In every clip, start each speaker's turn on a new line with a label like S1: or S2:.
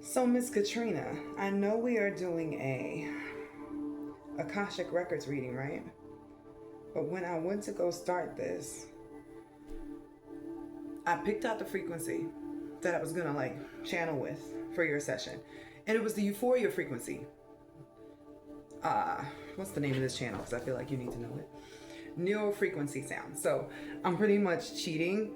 S1: So, Miss Katrina, I know we are doing a Akashic Records reading, right? But when I went to go start this, I picked out the frequency that I was gonna channel with for your session, and it was the Euphoria frequency. What's the name of this channel? Because I feel like you need to know it. Neural frequency sound. So I'm pretty much cheating,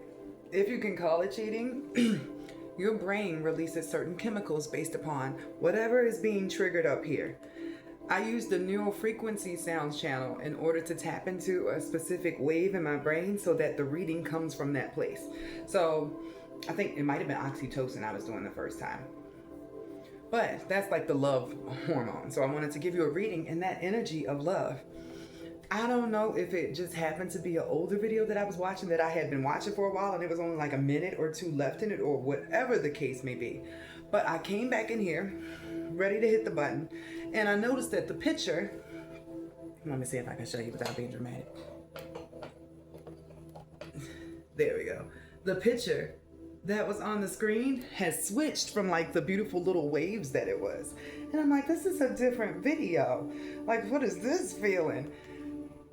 S1: if you can call it cheating. Your brain releases certain chemicals based upon whatever is being triggered up here. I use the neural frequency sounds channel in order to tap into a specific wave in my brain so that the reading comes from that place. So I think it might have been oxytocin I was doing the first time. But that's like the love hormone. So I wanted to give you a reading in that energy of love. I don't know if it just happened to be an older video that I was watching that I had been watching for a while and it was only like a minute or two left in it, or whatever the case may be. But I came back in here ready to hit the button, and I noticed that the picture, let me see if I can show you without being dramatic. There we go. The picture that was on the screen has switched from like the beautiful little waves that it was. And I'm like, this is a different video. Like, what is this feeling?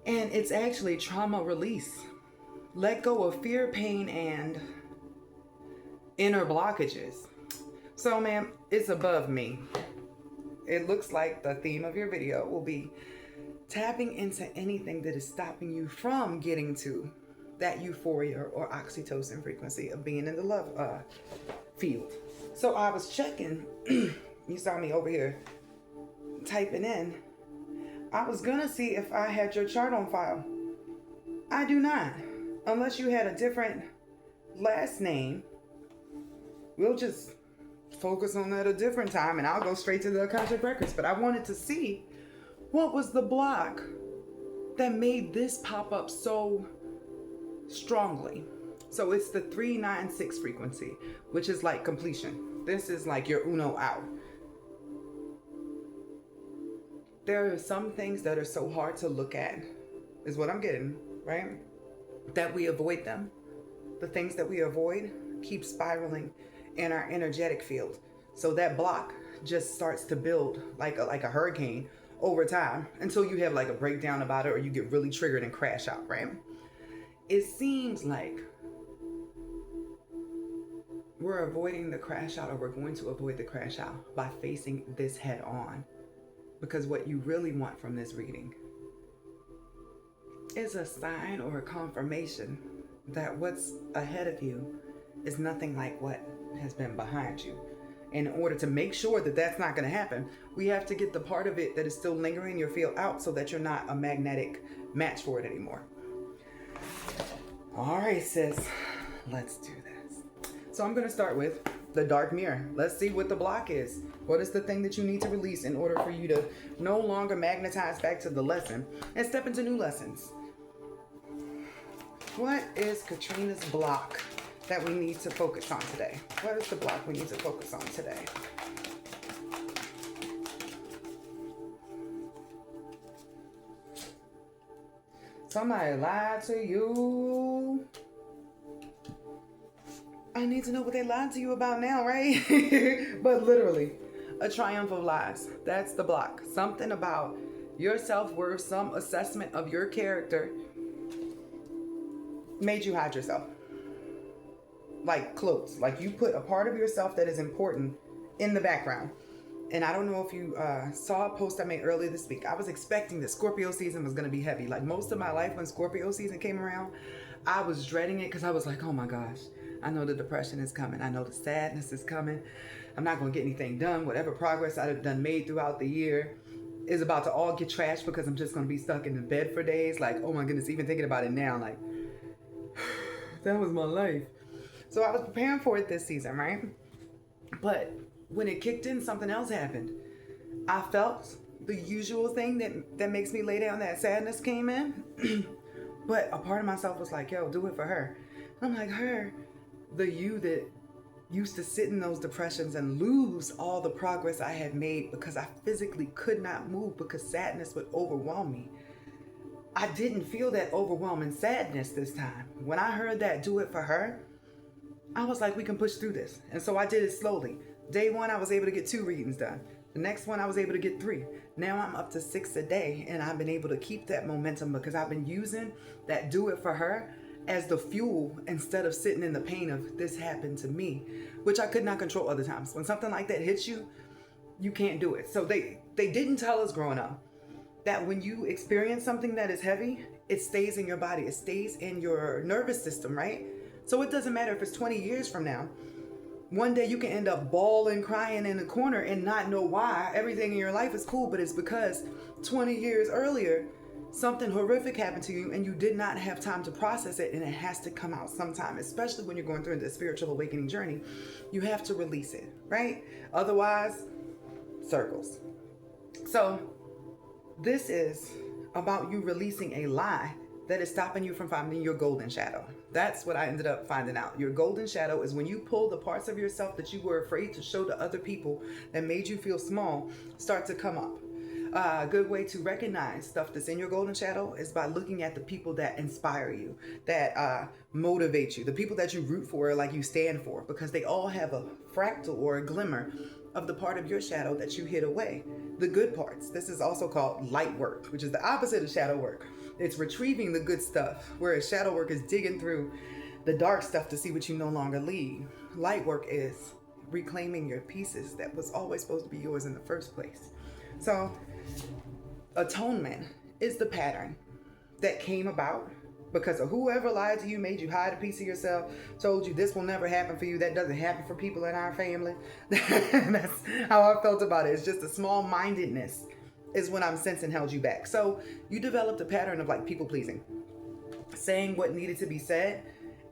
S1: And it's actually trauma release. Let go of fear, pain, and inner blockages. So, ma'am, it's above me. It looks like the theme of your video will be tapping into anything that is stopping you from getting to that euphoria or oxytocin frequency of being in the love field. So I was checking. You saw me over here typing in. I was gonna see if I had your chart on file. I do not. Unless you had a different last name. We'll just focus on that a different time and I'll go straight to the Akashic Records. But I wanted to see what was the block that made this pop up so strongly. So it's the 396 frequency, which is like completion. This is like your uno out. There are some things that are so hard to look at, is what I'm getting, right? That we avoid them. The things that we avoid keep spiraling in our energetic field. So that block just starts to build like a hurricane over time until you have like a breakdown about it or you get really triggered and crash out, right? It seems like we're avoiding the crash out, or we're going to avoid the crash out by facing this head on. Because what you really want from this reading is a sign or a confirmation that what's ahead of you is nothing like what has been behind you. In order to make sure that that's not going to happen, we have to get the part of it that is still lingering in your field out so that you're not a magnetic match for it anymore. All right, sis, let's do this. So I'm going to start with the dark mirror. Let's see what the block is. What is the thing that you need to release in order for you to no longer magnetize back to the lesson and step into new lessons? What is Katrina's block that we need to focus on today? What is the block we need to focus on today? Somebody lied to you. I need to know what they lied to you about now, right? But literally, a triumph of lies. That's the block. Something about your self-worth, some assessment of your character made you hide yourself. Like clothes. Like you put a part of yourself that is important in the background. And I don't know if you saw a post I made earlier this week. I was expecting that Scorpio season was going to be heavy. Like most of my life when Scorpio season came around, I was dreading it because I was like, oh my gosh, I know the depression is coming. I know the sadness is coming. I'm not going to get anything done. Whatever progress I've done made throughout the year is about to all get trashed because I'm just going to be stuck in the bed for days. Like, oh my goodness, even thinking about it now, like, that was my life. So I was preparing for it this season, right? But when it kicked in, something else happened. I felt the usual thing that makes me lay down, that sadness came in. But a part of myself was like, yo, do it for her. I'm like, her, the you that used to sit in those depressions and lose all the progress I had made because I physically could not move because sadness would overwhelm me. I didn't feel that overwhelming sadness this time. When I heard that do it for her, I was like, we can push through this. And so I did it slowly. Day one, I was able to get 2 readings done. The next one, I was able to get 3. Now I'm up to 6 a day, and I've been able to keep that momentum because I've been using that do it for her as the fuel instead of sitting in the pain of this happened to me, which I could not control other times. When something like that hits you, you can't do it. So they didn't tell us growing up that when you experience something that is heavy, it stays in your body. It stays in your nervous system, right? So it doesn't matter if it's 20 years from now. One day you can end up bawling, crying in the corner and not know why. Everything in your life is cool, but it's because 20 years earlier, something horrific happened to you and you did not have time to process it, and it has to come out sometime, especially when you're going through the spiritual awakening journey. You have to release it, right? Otherwise, circles. So this is about you releasing a lie that is stopping you from finding your golden shadow. That's what I ended up finding out. Your golden shadow is when you pull the parts of yourself that you were afraid to show to other people that made you feel small start to come up. A good way to recognize stuff that's in your golden shadow is by looking at the people that inspire you, that motivate you, the people that you root for, like you stand for, because they all have a fractal or a glimmer of the part of your shadow that you hid away. The good parts. This is also called light work, which is the opposite of shadow work. It's retrieving the good stuff, whereas shadow work is digging through the dark stuff to see what you no longer leave. Light work is reclaiming your pieces that was always supposed to be yours in the first place. So atonement is the pattern that came about because of whoever lied to you, made you hide a piece of yourself, told you this will never happen for you. That doesn't happen for people in our family. That's how I felt about it. It's just a small mindedness is when I'm sensing held you back. So you developed a pattern of like people pleasing, saying what needed to be said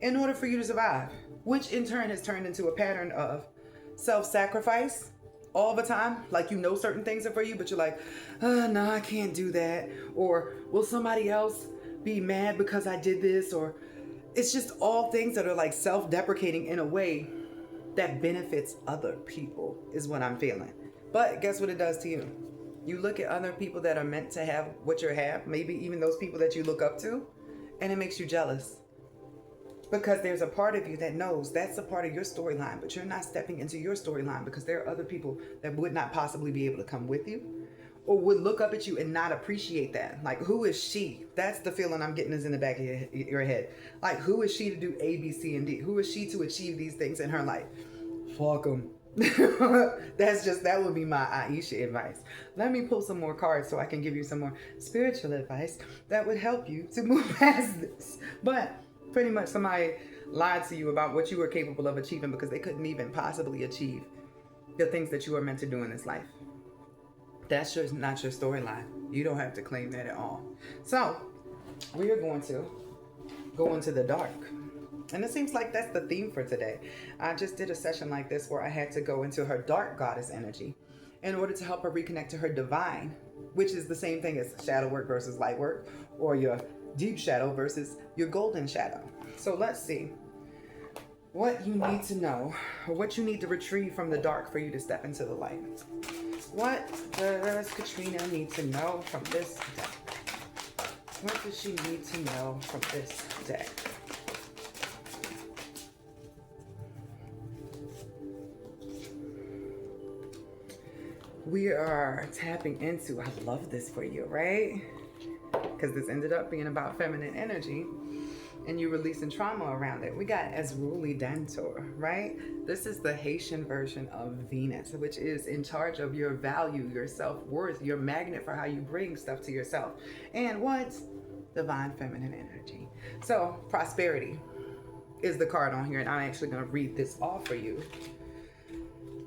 S1: in order for you to survive, which in turn has turned into a pattern of self-sacrifice all the time. Like, you know, certain things are for you, but you're like, oh, no, I can't do that. Or will somebody else be mad because I did this? Or it's just all things that are like self-deprecating in a way that benefits other people is what I'm feeling. But guess what it does to you? You look at other people that are meant to have what you have, maybe even those people that you look up to, and it makes you jealous. Because there's a part of you that knows that's a part of your storyline, but you're not stepping into your storyline because there are other people that would not possibly be able to come with you or would look up at you and not appreciate that. Like, who is she? That's the feeling I'm getting is in the back of your head. Like, who is she to do A, B, C, and D? Who is she to achieve these things in her life? Fuck them. That would be my Aisha advice. Let me pull some more cards so I can give you some more spiritual advice that would help you to move past this. But pretty much somebody lied to you about what you were capable of achieving because they couldn't even possibly achieve the things that you are meant to do in this life. That's just not your storyline. You don't have to claim that at all. So we are going to go into the dark. And it seems like that's the theme for today. I just did a session like this where I had to go into her dark goddess energy in order to help her reconnect to her divine, which is the same thing as shadow work versus light work, or your deep shadow versus your golden shadow. So let's see what you need to know, or what you need to retrieve from the dark for you to step into the light. What does Katrina need to know from this deck? What does she need to know from this deck? We are tapping into, I love this for you, right? Because this ended up being about feminine energy and you releasing trauma around it. We got Azruli Dantor, right? This is the Haitian version of Venus, which is in charge of your value, your self-worth, your magnet for how you bring stuff to yourself. And what? Divine feminine energy. So prosperity is the card on here, and I'm actually going to read this off for you.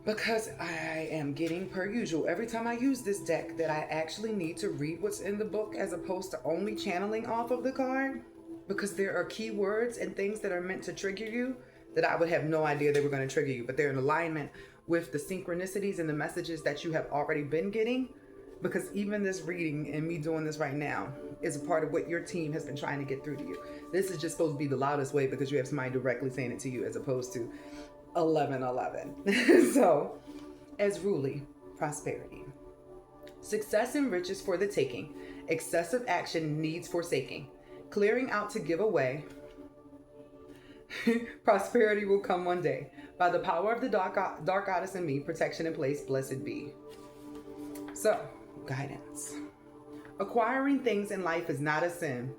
S1: Because I am getting, per usual, every time I use this deck, that I actually need to read what's in the book as opposed to only channeling off of the card. Because there are keywords and things that are meant to trigger you that I would have no idea they were going to trigger you. But they're in alignment with the synchronicities and the messages that you have already been getting. Because even this reading and me doing this right now is a part of what your team has been trying to get through to you. This is just supposed to be the loudest way because you have somebody directly saying it to you as opposed to 1111. So, Azruli, prosperity. Success and riches for the taking. Excessive action needs forsaking. Clearing out to give away. Prosperity will come one day. By the power of the dark goddess in me, protection in place, blessed be. So, guidance. Acquiring things in life is not a sin.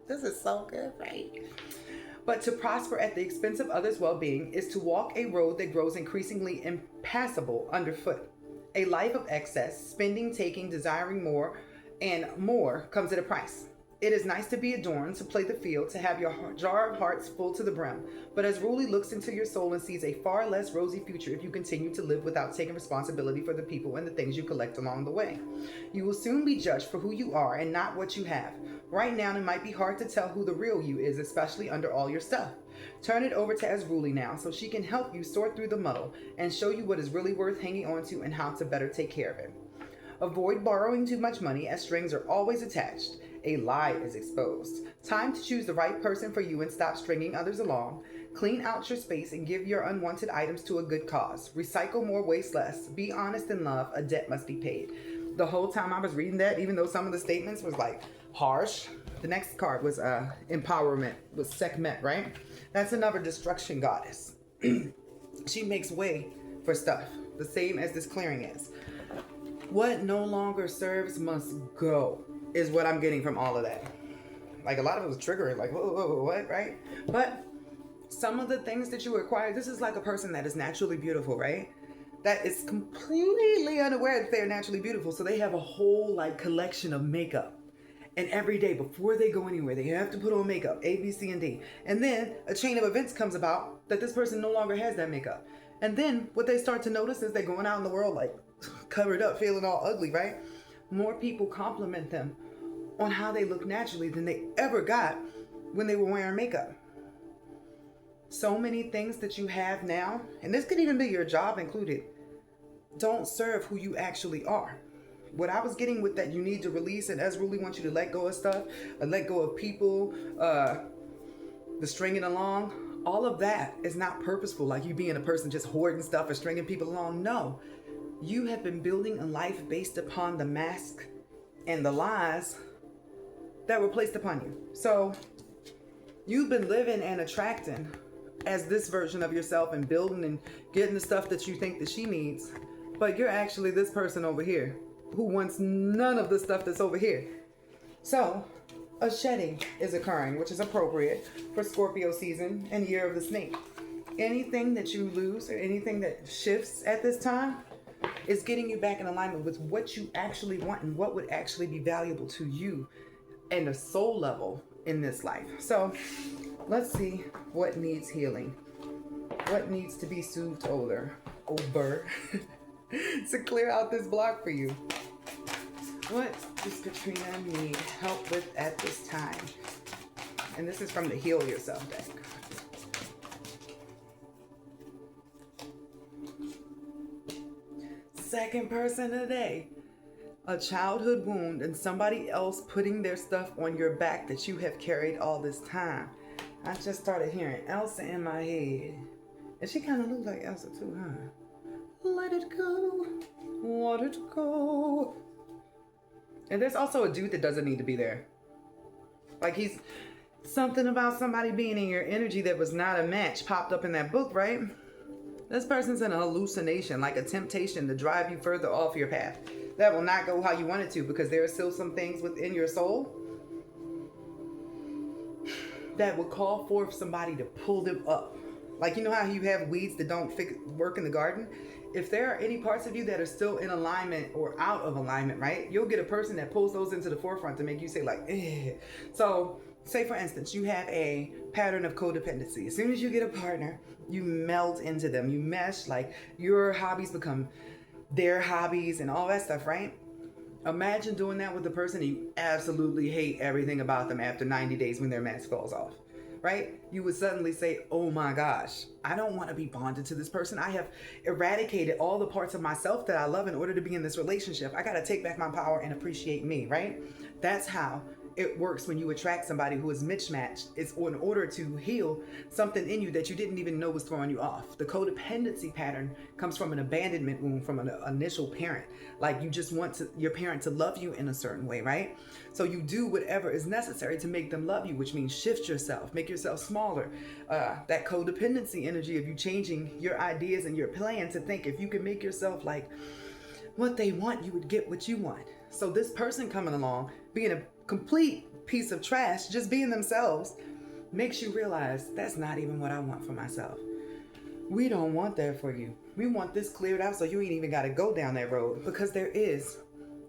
S1: This is so good, right? But to prosper at the expense of others' well-being is to walk a road that grows increasingly impassable underfoot. A life of excess, spending, taking, desiring more, and more comes at a price. It is nice to be adorned, to play the field, to have your jar of hearts full to the brim. But as Ruli looks into your soul and sees a far less rosy future if you continue to live without taking responsibility for the people and the things you collect along the way. You will soon be judged for who you are and not what you have. Right now, it might be hard to tell who the real you is, especially under all your stuff. Turn it over to Azruli now so she can help you sort through the muddle and show you what is really worth hanging on to and how to better take care of it. Avoid borrowing too much money as strings are always attached. A lie is exposed. Time to choose the right person for you and stop stringing others along. Clean out your space and give your unwanted items to a good cause. Recycle more, waste less. Be honest in love. A debt must be paid. The whole time I was reading that, even though some of the statements was like harsh, the next card was empowerment, was Sekhmet, right? That's another destruction goddess. She makes way for stuff, the same as this clearing is. What no longer serves must go, is what I'm getting from all of that. Like a lot of it was triggering, like, whoa, what, right? But some of the things that you acquire, this is like a person that is naturally beautiful, right? That is completely unaware that they're naturally beautiful. So they have a whole like collection of makeup. And every day before they go anywhere, they have to put on makeup, A, B, C, and D. And then a chain of events comes about that this person no longer has that makeup. And then what they start to notice is they're going out in the world like covered up, feeling all ugly, right? More people compliment them on how they look naturally than they ever got when they were wearing makeup. So many things that you have now, and this could even be your job included, don't serve who you actually are. What I was getting with that, you need to release, and Ez really wants you to let go of stuff, let go of people, the stringing along. All of that is not purposeful, like you being a person just hoarding stuff or stringing people along. No, you have been building a life based upon the mask and the lies that were placed upon you. So you've been living and attracting as this version of yourself and building and getting the stuff that you think that she needs. But you're actually this person over here who wants none of the stuff that's over here. So a shedding is occurring, which is appropriate for Scorpio season and year of the snake. Anything that you lose or anything that shifts at this time is getting you back in alignment with what you actually want and what would actually be valuable to you and a soul level in this life. So let's see what needs healing. What needs to be soothed over to clear out this block for you. What does Katrina need help with at this time? And this is from the Heal Yourself deck. Second person today. A childhood wound and somebody else putting their stuff on your back that you have carried all this time. I just started hearing Elsa in my head. And she kind of looks like Elsa too, huh? Let it go. Let it go. And there's also a dude that doesn't need to be there. Like he's something about somebody being in your energy that was not a match popped up in that book, right? This person's in a hallucination, like a temptation to drive you further off your path. That will not go how you want it to, because there are still some things within your soul that will call forth somebody to pull them up. Like, you know how you have weeds that don't work in the garden? If there are any parts of you that are still in alignment or out of alignment, right? You'll get a person that pulls those into the forefront to make you say like, eh. So say for instance, you have a pattern of codependency. As soon as you get a partner, you meld into them. You mesh, like your hobbies become their hobbies and all that stuff, right? Imagine doing that with a person and you absolutely hate everything about them after 90 days when their mask falls off. Right? You would suddenly say, oh my gosh, I don't want to be bonded to this person. I have eradicated all the parts of myself that I love in order to be in this relationship. I got to take back my power and appreciate me, right? That's how it works when you attract somebody who is mismatched. It's in order to heal something in you that you didn't even know was throwing you off. The codependency pattern comes from an abandonment wound from an initial parent. Like you just want your parent to love you in a certain way, right? So you do whatever is necessary to make them love you, which means shift yourself, make yourself smaller. That codependency energy of you changing your ideas and your plan to think if you can make yourself like what they want, you would get what you want. So this person coming along, being a complete piece of trash, just being themselves, makes you realize that's not even what I want for myself. We don't want that for you. We want this cleared out so you ain't even got to go down that road, because there is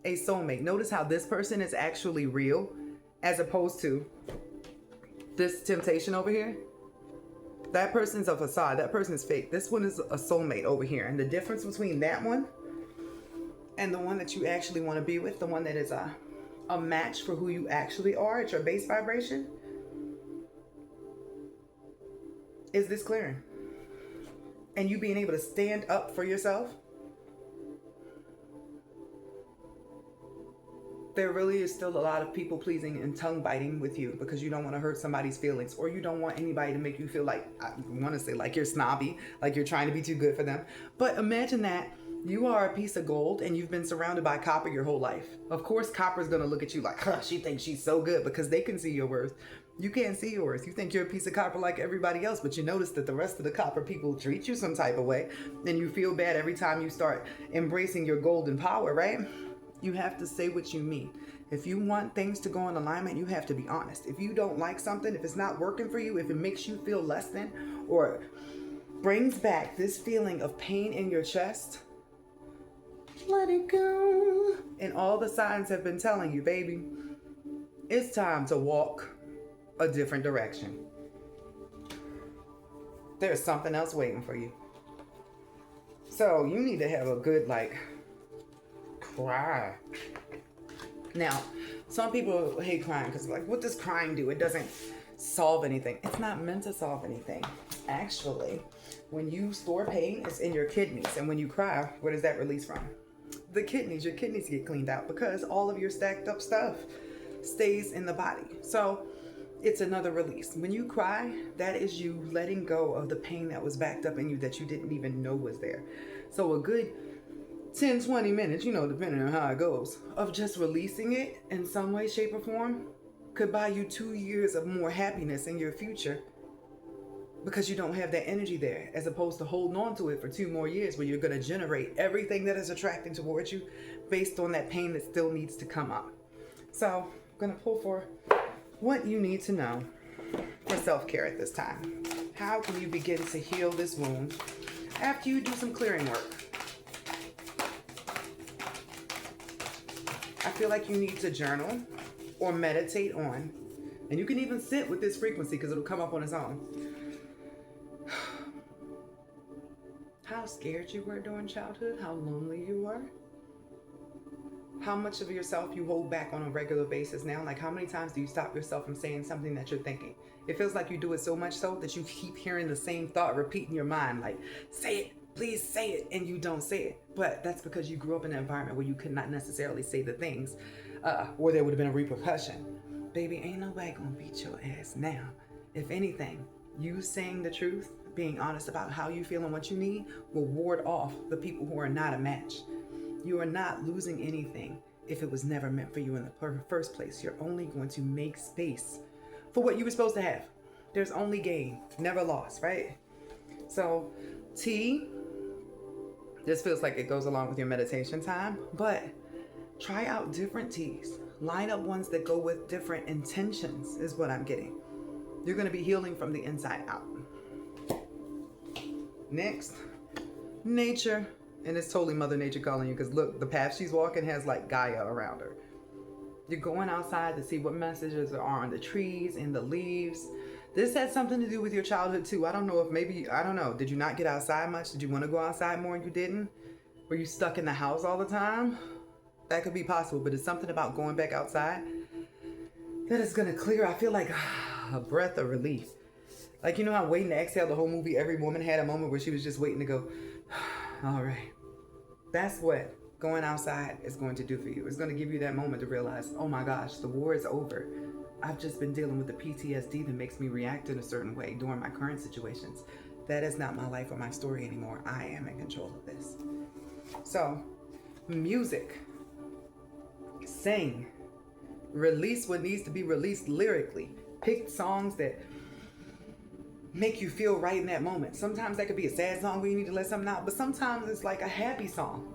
S1: a soulmate. Notice how this person is actually real as opposed to this temptation over here. That person's a facade. That person is fake. This one is a soulmate over here. And the difference between that one and the one that you actually want to be with, the one that is a match for who you actually are at your base vibration, is this clearing. And you being able to stand up for yourself. There really is still a lot of people pleasing and tongue biting with you because you don't want to hurt somebody's feelings, or you don't want anybody to make you feel like, I want to say like you're snobby, like you're trying to be too good for them. But imagine that you are a piece of gold and you've been surrounded by copper your whole life. Of course, copper's going to look at you like, huh, she thinks she's so good, because they can see your worth. You can't see your worth. You think you're a piece of copper like everybody else, but you notice that the rest of the copper people treat you some type of way, and you feel bad every time you start embracing your golden power, right? You have to say what you mean. If you want things to go in alignment, you have to be honest. If you don't like something, if it's not working for you, if it makes you feel less than, or brings back this feeling of pain in your chest, let it go. And all the signs have been telling you, baby, it's time to walk a different direction. There's something else waiting for you. So you need to have a good, cry. Now, some people hate crying because what does crying do? It doesn't solve anything. It's not meant to solve anything. Actually, when you store pain, it's in your kidneys. And when you cry, where does that release from? The kidneys. Your kidneys get cleaned out because all of your stacked up stuff stays in the body. So it's another release. When you cry, that is you letting go of the pain that was backed up in you that you didn't even know was there. So a good 10, 20 minutes, depending on how it goes, of just releasing it in some way, shape, or form could buy you 2 years of more happiness in your future, because you don't have that energy there, as opposed to holding on to it for 2 more years where you're going to generate everything that is attracting towards you based on that pain that still needs to come up. So I'm going to pull for what you need to know for self-care at this time. How can you begin to heal this wound after you do some clearing work? I feel like you need to journal or meditate on, and you can even sit with this frequency because it'll come up on its own. How scared you were during childhood, how lonely you were, how much of yourself you hold back on a regular basis now. Like, how many times do you stop yourself from saying something that you're thinking? It feels like you do it so much so that you keep hearing the same thought repeat in your mind, like, say it, please say it, and you don't say it. But that's because you grew up in an environment where you could not necessarily say the things, or there would have been a repercussion. Baby, ain't nobody gonna beat your ass now. If anything, you saying the truth, being honest about how you feel and what you need, will ward off the people who are not a match. You are not losing anything if it was never meant for you in the first place. You're only going to make space for what you were supposed to have. There's only gain, never loss, right? So, tea, this feels like it goes along with your meditation time, but try out different teas. Line up ones that go with different intentions is what I'm getting. You're going to be healing from the inside out. Next, nature. And it's totally Mother Nature calling you, because look, the path she's walking has like Gaia around her. You're going outside to see what messages are on the trees and the leaves. This has something to do with your childhood too. I don't know if maybe, I don't know. Did you not get outside much? Did you want to go outside more and you didn't? Were you stuck in the house all the time? That could be possible, but it's something about going back outside that is going to clear. I feel like a breath of relief. Like, you know how Waiting to Exhale, the whole movie, every woman had a moment where she was just waiting to go, all right. That's what going outside is going to do for you. It's going to give you that moment to realize, oh my gosh, the war is over. I've just been dealing with the PTSD that makes me react in a certain way during my current situations. That is not my life or my story anymore. I am in control of this. So, music, sing, release what needs to be released lyrically. Pick songs that make you feel right in that moment. Sometimes that could be a sad song where you need to let something out, but sometimes it's like a happy song.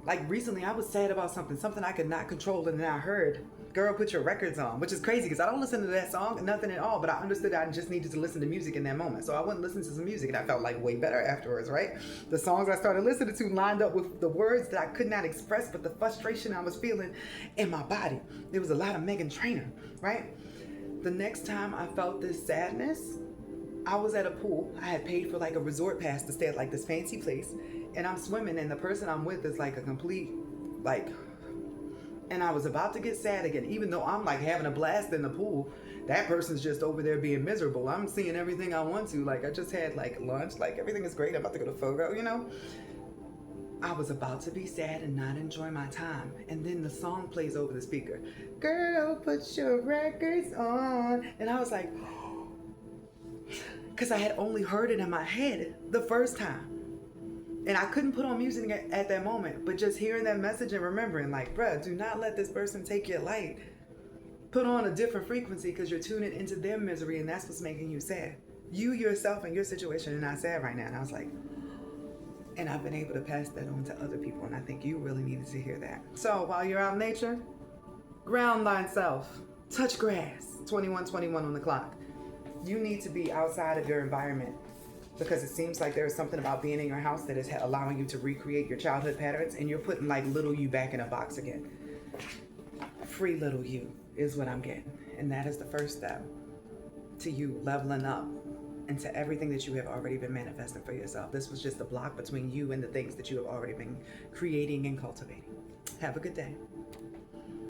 S1: Like recently I was sad about something I could not control, and then I heard Girl Put Your Records On, which is crazy because I don't listen to that song, nothing at all, but I understood I just needed to listen to music in that moment. So I went and listened to some music and I felt like way better afterwards, right? The songs I started listening to lined up with the words that I could not express, but the frustration I was feeling in my body. There was a lot of Meghan Trainor, right? The next time I felt this sadness, I was at a pool. I had paid for like a resort pass to stay at like this fancy place, and I'm swimming, and the person I'm with is like a complete, like, and I was about to get sad again, even though I'm like having a blast in the pool. That person's just over there being miserable. I'm seeing everything I want to. Like, I just had like lunch, like everything is great. I'm about to go to Fogo, you know? I was about to be sad and not enjoy my time. And then the song plays over the speaker. Girl, put your records on. And I was like, because I had only heard it in my head the first time. And I couldn't put on music at that moment, but just hearing that message and remembering, like, bruh, do not let this person take your light. Put on a different frequency because you're tuning into their misery, and that's what's making you sad. You yourself and your situation are not sad right now. And I was like, and I've been able to pass that on to other people, and I think you really needed to hear that. So while you're out in nature, ground thyself, touch grass, 21:21 on the clock. You need to be outside of your environment, because it seems like there's something about being in your house that is allowing you to recreate your childhood patterns, and you're putting like little you back in a box again. Free little you is what I'm getting, and that is the first step to you leveling up into everything that you have already been manifesting for yourself. This was just a block between you and the things that you have already been creating and cultivating. Have a good day.